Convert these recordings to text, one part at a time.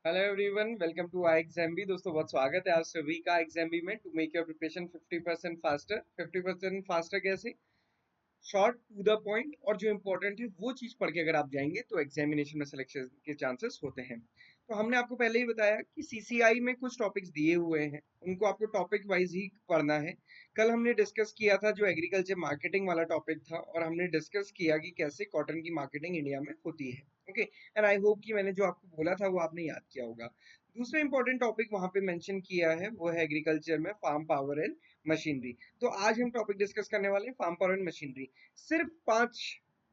Hello everyone, welcome to I exam B. दोस्तों बहुत स्वागत है आप सभी का एग्जाम बी में। To make your preparation 50% faster. 50% faster कैसे? शॉर्ट टू द पॉइंट और जो इम्पोर्टेंट है वो चीज पढ़ के अगर आप जाएंगे तो एग्जामिनेशन में सिलेक्शन के चांसेस होते हैं। तो हमने आपको पहले ही बताया कि सीसीआई में कुछ टॉपिक्स दिए हुए हैं, उनको आपको टॉपिक वाइज ही पढ़ना है। कल हमने डिस्कस किया था जो एग्रीकल्चर मार्केटिंग वाला टॉपिक था, और हमने डिस्कस किया कि कैसे कॉटन की मार्केटिंग इंडिया में होती है। ओके, एंड आई होप कि मैंने जो आपको बोला था वो आपने याद किया होगा। दूसरा इंपॉर्टेंट टॉपिक वहां पे मेंशन किया है वो है एग्रीकल्चर में फार्म पावर एंड मशीनरी। तो आज हम टॉपिक डिस्कस करने वाले हैं फार्म पावर एंड मशीनरी। सिर्फ 5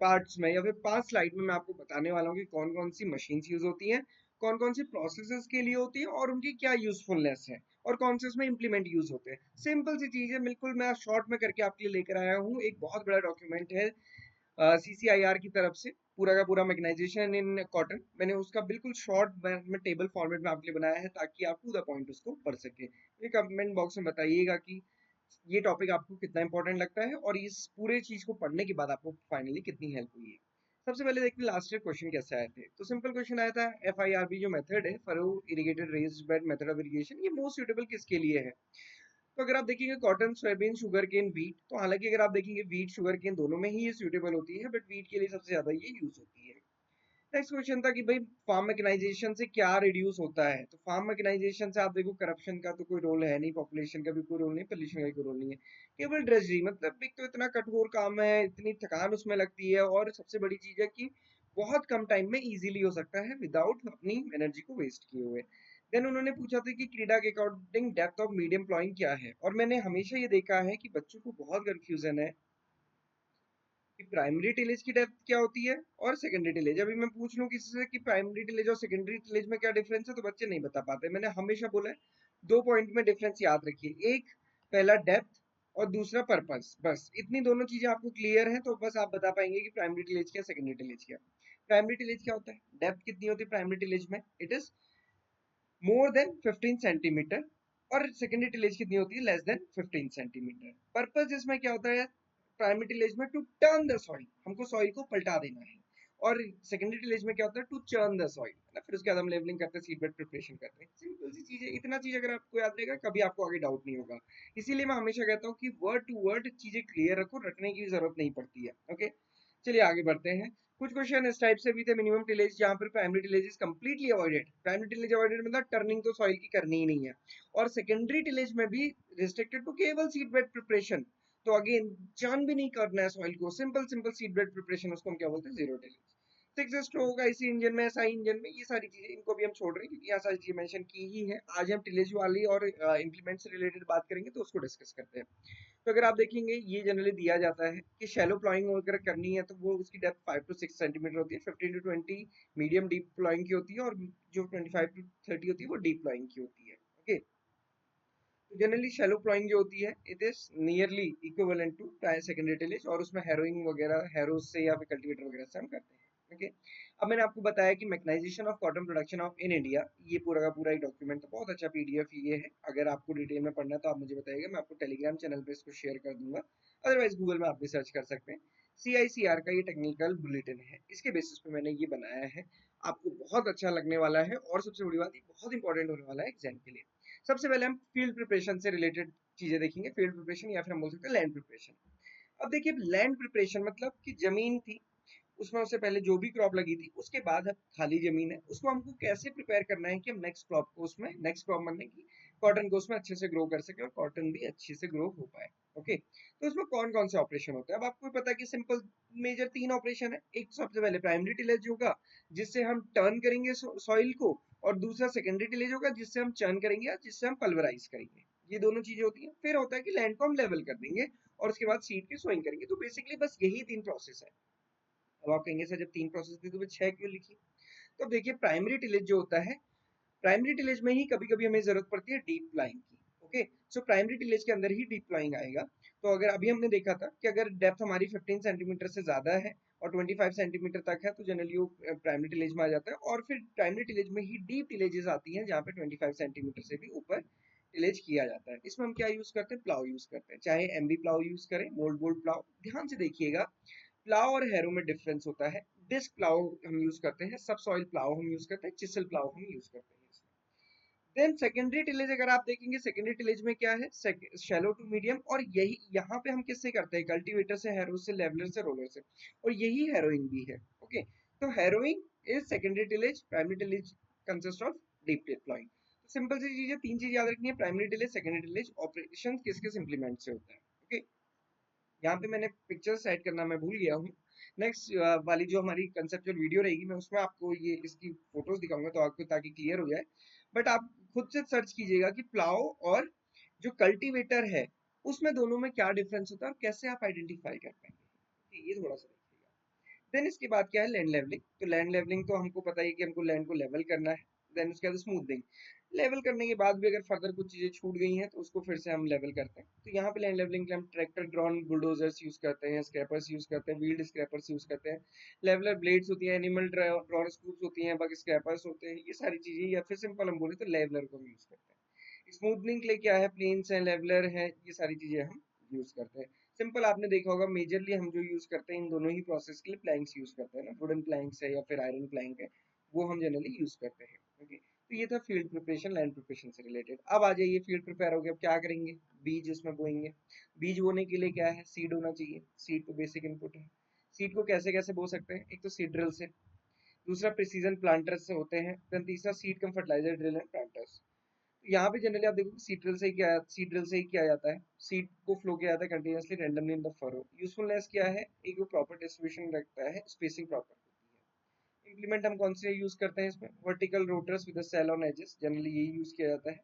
पार्ट्स में या फिर 5 स्लाइड में मैं आपको बताने वाला हूँ कि कौन कौन सी मशीन्स यूज होती हैं, कौन कौन सी प्रोसेसेस के लिए होती है और उनकी क्या यूजफुलनेस है, और कौन से उसमें इंप्लीमेंट यूज होते हैं। सिंपल सी चीज है, बिल्कुल मैं शॉर्ट में करके आपके लिए लेकर आया हूँ। एक बहुत बड़ा डॉक्यूमेंट है सीसीआईआर की तरफ से, पूरा का पूरा मैग्नाइजेशन इन कॉटन। मैंने उसका बिल्कुल शॉर्ट में टेबल फॉर्मेट में आपके लिए बनाया है ताकि आप टू द पॉइंट उसको पढ़ सके। ये कमेंट बॉक्स में बताइएगा कि ये टॉपिक आपको कितना इंपॉर्टेंट लगता है और इस पूरे चीज को पढ़ने के बाद आपको फाइनली कितनी हेल्प हुई है। सबसे पहले देखते हैं लास्ट ईयर क्वेश्चन कैसे आए थे। तो सिंपल क्वेश्चन आया था, एफआईआरबी जो मेथड है, furrow irrigated raised bed method of irrigation, ये मोस्ट सूटेबल किसके लिए है? तो अगर आप देखेंगे cotton, soybean, sugar cane, wheat, तो हालांकि अगर आप देखेंगे वीट शुगर केन दोनों में ही ये सूटेबल होती है, बट वीट के लिए सबसे ज्यादा ये यूज होती है। नेक्स्ट क्वेश्चन था कि भाई फार्म मैकेनाइजेशन से क्या रिड्यूस होता है। तो फार्म मैकेनाइजेशन से आप देखो करप्शन का तो कोई रोल है नहीं, पॉपुलेशन का भी कोई रोल नहीं, पोल्यूशन का कोई रोल नहीं है, केवल ड्रेजरी। मतलब एक तो इतना कठोर काम है, इतनी थकान उसमें लगती है, और सबसे बड़ी चीज है कि बहुत कम टाइम में इजीली हो सकता है विदाउट अपनी एनर्जी को वेस्ट किए हुए। देन उन्होंने पूछा था कि क्रीडा के according depth of medium ploughing क्या है, और मैंने हमेशा ये देखा है कि बच्चों को बहुत कंफ्यूजन है कि प्राइमरी टिलेज की डेप्थ क्या होती है और सेकेंडरी टिलेज। अभी मैं पूछ लूं किसी से कि प्राइमरी टिलेज और सेकेंडरी टिलेज में क्या डिफरेंस है, तो बच्चे नहीं बता पाते। मैंने हमेशा बोला है 2 पॉइंट में डिफरेंस याद रखिए, एक पहला डेप्थ और दूसरा पर्पस। बस इतनी दोनों चीजें आपको क्लियर है तो बस आप बता पाएंगे कि प्राइमरी टिलेज क्या, सेकेंडरी टिलेज क्या। प्राइमरी टिलेज क्या होता है, डेप्थ कितनी होती है प्राइमरी टिलेज में, it is more than 15 centimetre, और सेकेंडरी टिलेज कितनी होती है, लेस देन 15 सेंटीमीटर। पर्पस इसमें क्या होता है प्राइमरी टिलेज में, टू टर्न द सॉइल, हमको सॉइल को पलटा देना है। और सेकेंडरी टिलेज में क्या होता है, टू चर्न द सॉइल, है ना। फिर उसके बाद हम लेवलिंग करते हैं, सीड बेड प्रिपरेशन करते हैं। सिंपल सी चीज है, इतना चीज अगर आपको याद रहेगा कभी आपको आगे डाउट नहीं होगा। इसीलिए मैं हमेशा कहता हूँ कि वर्ड टू वर्ड चीजें क्लियर रखो, रटने की जरूरत नहीं पड़ती है। ओके, चलिए आगे बढ़ते हैं। कुछ क्वेश्चन इस टाइप से भी थे, मिनिमम टिलेज जहां पर primary tillage is completely avoided. Primary tillage avoided मतलब टर्निंग तो सॉइल की करनी ही नहीं है। और सेकेंडरी टिलेज में भी रिस्ट्रिक्टेड टू केवल सीड बेड प्रिपरेशन। तो अगेन चर्न भी नहीं करना है सॉइल को, simple simple seed bed preparation, उसको हम क्या बोलते हैं, zero tillage. Six stroke IC engine में, एसआई इंजन में, ये सारी चीजें इनको भी हम छोड़ रहे हैं क्योंकि यहाँ सारी चीजें मेंशन की ही है। आज हम टिलेज वाली और इंप्लीमेंट से रिलेटेड बात करेंगे तो उसको डिस्कस करते हैं। तो अगर आप देखेंगे ये जनरली दिया जाता है कि शैलो प्लॉइंग अगर करनी है तो वो उसकी डेप्थ 5 to 6 सेंटीमीटर होती है, 15 to 20 मीडियम डीप प्लॉइंग की होती है, और जो 25 to 30 होती है वो डीप प्लॉइंग की होती है। ओके, तो जनरली शैलो प्लॉइंग जो होती है it is nearly equivalent to secondary tillage, और उसमें हैरोइंग वगैरह हैरोज से या फिर कल्टीवेटर वगैरह से हम करते हैं। ओके, अब मैंने आपको बताया कि mechanisation of cotton production of in India, ये पूरा का पूरा ही डॉक्यूमेंट था, बहुत अच्छा पीडीएफ ये है। अगर आपको डिटेल में पढ़ना है तो आप मुझे बताइएगा, मैं आपको टेलीग्राम चैनल पे इसको शेयर कर दूंगा, अदरवाइज गूगल में आप भी सर्च कर सकते हैं। सीआईसीआर का ये टेक्निकल बुलेटिन है, इसके बेसिस पे मैंने ये बनाया है। आपको बहुत अच्छा लगने वाला है, और सबसे बड़ी बात ये बहुत इंपॉर्टेंट होने वाला है एग्जाम के लिए। सबसे पहले हम फील्ड प्रिपरेशन से रिलेटेड चीजें देखेंगे, फील्ड प्रिपरेशन या फिर हम बोल सकते हैं लैंड प्रिपरेशन। अब देखिए लैंड प्रिपरेशन मतलब कि जमीन थी, उसमें उससे पहले जो भी क्रॉप लगी थी, उसके बाद अब खाली जमीन है, उसको हमको कैसे प्रिपेयर करना है कि हम नेक्स्ट क्रॉप को उसमें, नेक्स्ट क्रॉप बनने की कॉटन को उसमें अच्छे से ग्रो कर सके और कॉटन भी अच्छे से ग्रो हो पाए। ओके, तो उसमें कौन कौन से ऑपरेशन होते हैं, अब आपको पता है कि सिंपल मेजर 3 ऑपरेशन है। एक तो सबसे पहले प्राइमरी टिलेज होगा जिससे हम टर्न करेंगे सॉइल को, और दूसरा सेकेंडरी टिलेज होगा जिससे हम चर्न करेंगे या जिससे हम पल्वराइज करेंगे। ये दोनों चीजें होती हैं। फिर होता है कि लैंड को हम लेवल कर देंगे और उसके बाद सीड की सोइंग करेंगे। तो बेसिकली बस यही 3 प्रोसेस है। अब आप कहेंगे सर जब 3 प्रोसेस थी तो 6 क्यों लिखी? तो देखिए प्राइमरी टिलेज जो होता है, प्राइमरी टिलेज में ही कभी कभी हमें जरूरत पड़ती है डीप प्लाइंग की। ओके, सो प्राइमरी टिलेज के अंदर ही डीप प्लाइंग आएगा। तो अगर अभी हमने देखा था कि अगर डेप्थ हमारी 15 सेंटीमीटर से ज्यादा है और 25 सेंटीमीटर तक है तो जनरली वो प्राइमरी टिलेज में आ जाता है। और फिर प्राइमरी टिलेज में ही डीप टिलेजेस आती हैं जहाँ पे 25 सेंटीमीटर से भी ऊपर टिलेज किया जाता है। इसमें हम क्या यूज करते हैं, प्लाव यूज करते हैं, चाहे एमबी प्लाव यूज करें, मोल्ड बोल्ड प्लाव। ध्यान से देखिएगा, प्लाव और हैरो में डिफरेंस होता है। डिस्क प्लाव हम यूज करते हैं, सब सॉइल प्लाव हम यूज करते हैं, चिसल प्लाव हम यूज करते हैं। देन सेकेंडरी टिलेज अगर आप देखेंगे, सेकेंडरी टिलेज में क्या है, शैलो टू मीडियम, और यही यहाँ पे हम किससे करते हैं, कल्टीवेटर से, हैरो से, लेवलर से, रोलर से, और यही हैरोइंग भी है। ओके, तो harrowing is secondary tillage, primary tillage consist of deep deploying. Simple सी चीज है, तीन चीज याद रखनी है, primary tillage, secondary tillage, operation किस किस इंप्लीमेंट से होता है। ओके, यहाँ पे मैंने पिक्चर्स ऐड करना मैं भूल गया हूँ। नेक्स्ट वाली जो हमारी कंसेप्चुअल वीडियो रहेगी, मैं उसमें आपको ये इसकी फोटोज दिखाऊंगा तो आपको, ताकि क्लियर हो जाए। बट आप खुद से सर्च कीजिएगा कि प्लाव और जो कल्टीवेटर है उसमें दोनों में क्या डिफरेंस होता है और कैसे आप आइडेंटिफाई कर पाएंगे, ये थोड़ा सा देखिएगा। देन इसके बाद क्या है, लैंड लेवलिंग। तो लैंड लेवलिंग तो हमको पता ही कि हमको लैंड को लेवल करना है। देन उसके बाद स्मूथनिंग, लेवल करने के बाद भी अगर फर्दर कुछ चीजें छूट गई हैं तो उसको फिर से हम लेवल करते हैं। तो यहाँ पे लैंड लेवलिंग के लिए हम ट्रैक्टर ड्रॉन बुलडोजर्स यूज करते हैं, स्क्रैपर्स यूज करते हैं, व्हील्ड स्क्रैपर्स यूज करते हैं, लेवलर ब्लेड्स होती है, एनिमल ड्रॉन स्कूप्स होती हैं, बग स्क्रैपर्स होते हैं, ये सारी चीजें, या फिर सिंपल हम बोले तो लेवलर को हम यूज करते हैं। स्मूथनिंग के लिए क्या है, प्लेन्स है, लेवलर है, ये सारी चीजें हम यूज करते हैं। सिंपल आपने देखा होगा, मेजरली हम जो यूज करते हैं इन दोनों ही प्रोसेस के लिए प्लैंक्स यूज करते हैं ना, वुडन प्लैंक्स है या फिर आयरन प्लैंक है, वो हम जनरली यूज करते हैं। ओके, तो ये था फील्ड प्रिपरेशन, लैंड प्रिपरेशन से रिलेटेड। अब आ जाइए, फील्ड प्रिपेयर हो गया, अब क्या करेंगे, बीज उसमें बोएंगे। बीज बोने के लिए क्या है, सीड होना चाहिए, सीड तो बेसिक इनपुट है। सीड को कैसे कैसे बो सकते हैं, एक तो सीड ड्रिल से, दूसरा प्रिसीजन प्लांटर्स से होते हैं, देन तीसरा seed cum fertiliser drill and planters. यहाँ पे जनरली आप देखो सीड ड्रिल से ही क्या, सीड ड्रिल से ही किया जाता है, सीड को फ्लो किया जाता है continuously randomly in the furrow. Usefulness क्या है, एक प्रॉपर डिस्ट्रीब्यूशन रखता है, स्पेसिंग प्रॉपर होती है। इम्प्लीमेंट हम कौन से यूज करते हैं इसमें, vertical rotors with cell on edges, generally यही यूज किया जाता है।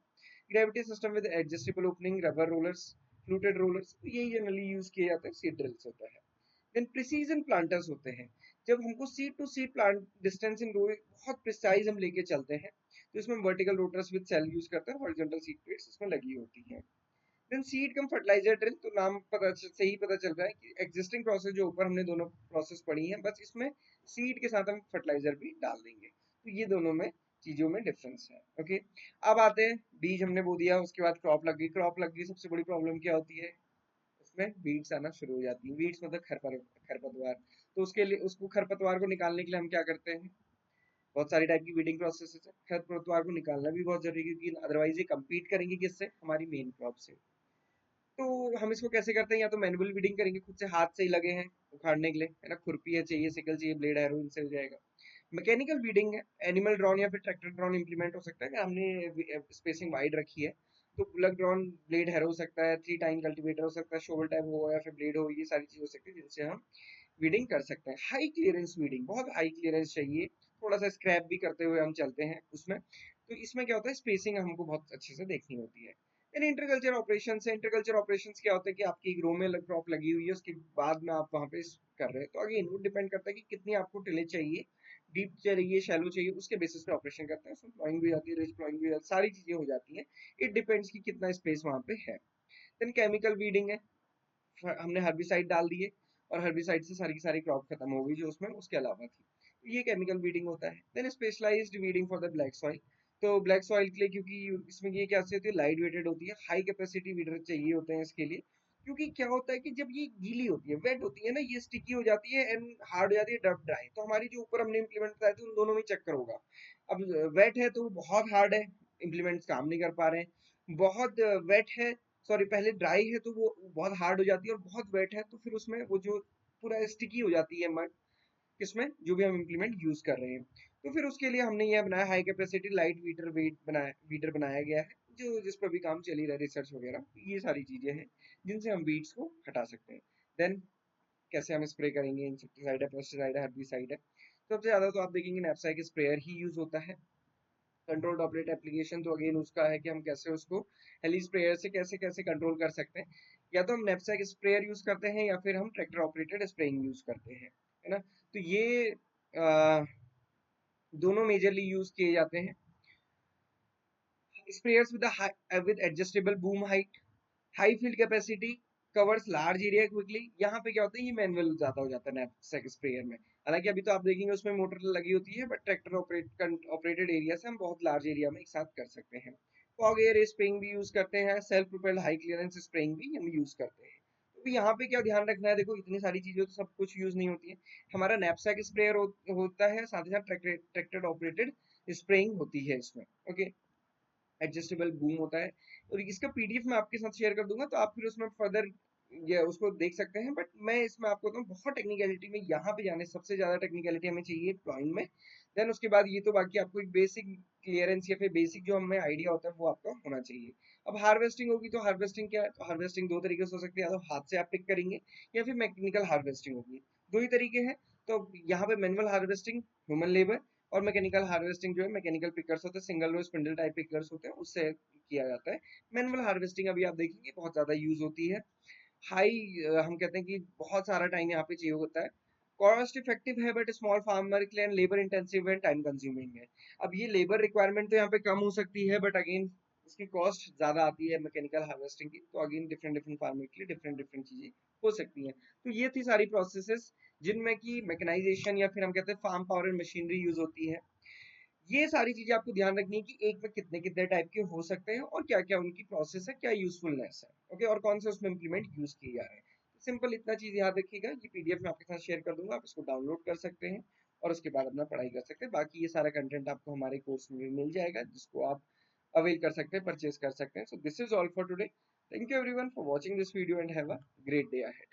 Gravity system with adjustable opening, rubber rollers, fluted rollers, यही जनरली यूज किया जाता है, सीड ड्रिल्स होता है। देन प्रिसीजन प्लांटर्स होते हैं, जब हमको seed to seed plant distance in row बहुत प्रिसाइज हम लेके चलते हैं, तो इसमें vertical rotors with cell use करते हैं, हॉरिजॉन्टल सीड प्लेट्स इसमें लगी होती हैं। Then seed cum fertiliser drill, तो नाम से ही पता चल रहा है कि एग्जिस्टिंग प्रोसेस जो ऊपर हमने दोनों प्रोसेस पढ़ी है, बस इसमें सीड के साथ हम फर्टिलाइजर भी डाल देंगे। तो ये दोनों में चीजों में डिफरेंस है। ओके, अब आते हैं, बीज हमने बो दिया, उसके बाद क्रॉप लग गई। क्रॉप लग गई, सबसे बड़ी प्रॉब्लम क्या होती है, उसमें वीड्स आना शुरू हो जाती है। वीड्स मतलब खरपतवार। तो उसके लिए, उसको खरपतवार को निकालने के लिए हम क्या करते हैं, बहुत सारी टाइप की वीडिंग प्रोसेस है। खरपतवार को निकालना भी बहुत जरूरी है, क्योंकि अदरवाइज ये कम्पीट करेंगे किससे, हमारी मेन क्रॉप से। तो हम इसको कैसे करते हैं, या तो मैनुअल वीडिंग करेंगे, खुद से हाथ से ही लगे हैं उखाड़ने के लिए, है ना, खुरपी है चाहिए, सिकल चाहिए, ब्लेड हैरो, इनसे हो जाएगा। मैकेनिकल वीडिंग है, एनिमल ड्रॉन या फिर ट्रैक्टर ड्रॉन इंप्लीमेंट हो सकता है, कि हमने स्पेसिंग वाइड रखी है तो बुलक ड्रॉन, ब्लेड हैरो हो सकता है, 3 टाइम कल्टीवेटर हो सकता है, शोवल टाइप हो या फिर ब्लेड हो, ये सारी चीज हो सकती है जिनसे हम वीडिंग कर सकते हैं। हाई क्लियरेंस वीडिंग, बहुत हाई क्लियरेंस चाहिए, थोड़ा सा स्क्रैप भी करते हुए हम चलते हैं उसमें। तो इसमें क्या होता है, स्पेसिंग हमको बहुत अच्छे से देखनी होती है। इंटरकल्चर ऑपरेशन से, इंटरकल्चर ऑपरेशन क्या होता है कि आपकी एक रो में क्रॉप लगी हुई है, उसके बाद में आप वहां पे कर रहे हैं, तो अगेन वो डिपेंड करता है कि कितनी आपको टिलेज चाहिए, डीप चाहिए, शैलो चाहिए, उसके बेसिस पे ऑपरेशन करते हैं। उसमें प्लॉइंग भी जाती है, रिज प्लॉइंग भी जाती है, सारी चीजें हो जाती हैं। इट डिपेंड्स कि कितना स्पेस वहां पे है। देन केमिकल वीडिंग है, हमने हर्बिसाइड डाल दिए और हर्बिसाइड से सारी की सारी क्रॉप खत्म हो गई जो उसमें उसके अलावा थी, तो ये केमिकल वीडिंग होता है। Then specialised weeding for the black soil. तो ब्लैक सॉइल के लिए, क्योंकि इसमें ये क्या होती है, लाइट वेटेड होती है, हाई कैपेसिटी वीडर चाहिए होते हैं इसके लिए। क्योंकि क्या होता है कि जब ये गीली होती है, वेट होती है ना, ये स्टिकी हो जाती है एंड हार्ड हो जाती है, डब ड्राई, तो हमारी जो ऊपर हमने इम्प्लीमेंट कराए थे उन दोनों में चक्कर होगा। अब वेट है तो वो बहुत हार्ड है, इम्प्लीमेंट्स काम नहीं कर पा रहे हैं। बहुत वेट है, सॉरी पहले ड्राई है तो वो बहुत हार्ड हो जाती है, और बहुत वेट है तो फिर उसमें वो जो पूरा स्टिकी हो जाती है मड, किसमें, जो भी हम इम्प्लीमेंट यूज कर रहे हैं। तो फिर उसके लिए हमने यह बनाया, हाई कैपेसिटी लाइट वीडर बनाया गया है, जो जिस पर भी काम चल ही रहा है, रिसर्च वगैरह, ये सारी चीजें हैं जिनसे हम वीड्स को हटा सकते हैं। देन कैसे हम स्प्रे करेंगे, इंसेक्टिसाइड है, पेस्टिसाइड है, हर्बिसाइड है। सबसे ज्यादा तो आप देखेंगे नैपसैक स्प्रेयर ही यूज होता है। कंट्रोल ड्रॉपलेट एप्लीकेशन तो अगेन उसका है कि हम कैसे उसको हेली स्प्रेयर से कैसे कैसे कंट्रोल कर सकते हैं। या तो हम नैपसैक स्प्रेयर यूज करते हैं या फिर हम ट्रैक्टर ऑपरेटेड स्प्रेइंग यूज करते हैं, है ना। तो ये दोनों मेजरली यूज किए जाते हैं। Sprayers with adjustable boom height, high field capacity, covers large area quickly. यहाँ पे क्या होता है, ये मैनुअल ज्यादा हो जाता है नैपसैक स्प्रेयर में। हालांकि अभी तो आप देखेंगे उसमें मोटर लगी होती है, बट ट्रैक्टर ऑपरेटेड एरिया से हम बहुत लार्ज एरिया में एक साथ कर सकते हैं। फॉग एयर स्प्रेइंग भी यूज करते हैं, self propelled high clearance spraying भी हम यूज करते हैं। तो यहाँ पे क्या ध्यान रखना है, देखो इतनी सारी चीजें तो सब कुछ यूज नहीं होती है। हमारा नैपसैक स्प्रेयर होता है, साथ ही साथ ट्रैक्टर ऑपरेटेड स्प्रेइंग होती है इसमें। ओके, एडजस्टेबल बूम होता है, और इसका पीडीएफ मैं आपके साथ शेयर कर दूंगा, तो आप फिर उसमें फर्दर ये उसको देख सकते हैं। बट मैं इसमें आपको बताऊँ, बहुत टेक्निकलिटी में यहाँ पे जाने, सबसे ज्यादा टेक्निकलिटी हमें चाहिए ड्राइंग में। देन उसके बाद ये तो बाकी आपको एक बेसिक क्लियरेंस या फिर बेसिक जो हमें आइडिया होता है वो आपका होना चाहिए। अब हार्वेस्टिंग होगी, तो हार्वेस्टिंग क्या है, तो हार्वेस्टिंग दो तरीके से हो सकती है, या तो हाथ से आप पिक करेंगे या फिर मैकेनिकल हार्वेस्टिंग होगी, दो ही तरीके हैं। तो यहाँ पे मैनुअल हार्वेस्टिंग ह्यूमन लेबर, और मैकेनिकल हार्वेस्टिंग जो है मैकेनिकल पिकर्स होते हैं, single row spindle type pickers होते हैं, उससे किया जाता है। मैनुअल हार्वेस्टिंग अभी आप देखेंगे बहुत ज्यादा यूज होती है, हाई, हम कहते हैं कि बहुत सारा टाइम यहाँ पे चाहिए होता है। कॉस्ट इफेक्टिव है बट स्मॉल फार्मर के लिए labour intensive and time consuming है। अब ये लेबर रिक्वायरमेंट तो यहाँ पे कम हो सकती है, बट अगेन इसकी कॉस्ट ज्यादा आती है मैकेनिकल हार्वेस्टिंग की, तो अगेन डिफरेंट डिफरेंट फार्मर के लिए डिफरेंट डिफरेंट चीजें हो सकती हैं। तो ये थी सारी प्रोसेसेस जिनमें कि मैकेनाइजेशन या फिर हम कहते हैं farm power and machinery use होती है। ये सारी चीजें आपको ध्यान रखनी है कि एक में कितने कितने टाइप के हो सकते हैं, और क्या क्या उनकी प्रोसेस है, क्या यूजफुलनेस है, ओके, और कौन से उसमें इंप्लीमेंट यूज किए जा रहे हैं। सिंपल इतना चीज याद रखिएगा, ये पीडीएफ में आपके साथ शेयर कर दूंगा, आप इसको डाउनलोड कर सकते हैं और उसके बाद अपना पढ़ाई कर सकते हैं। बाकी ये सारा कंटेंट आपको हमारे कोर्स में भी मिल जाएगा, जिसको आप अवेल कर सकते हैं, परचेज कर सकते हैं। So this is all for today. Thank you everyone for watching this video and have a great day ahead.